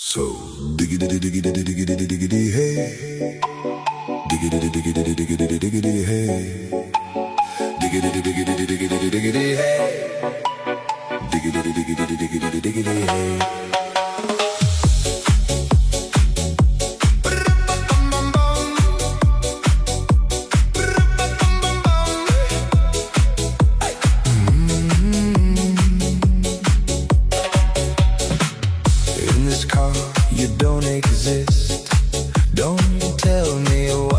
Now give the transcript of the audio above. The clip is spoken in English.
So diggity diggity diggity diggity hey, diggity diggity diggity diggity hey, diggity diggity diggity diggity hey, diggity diggity diggity diggity hey. You don't exist. Don't tell me why.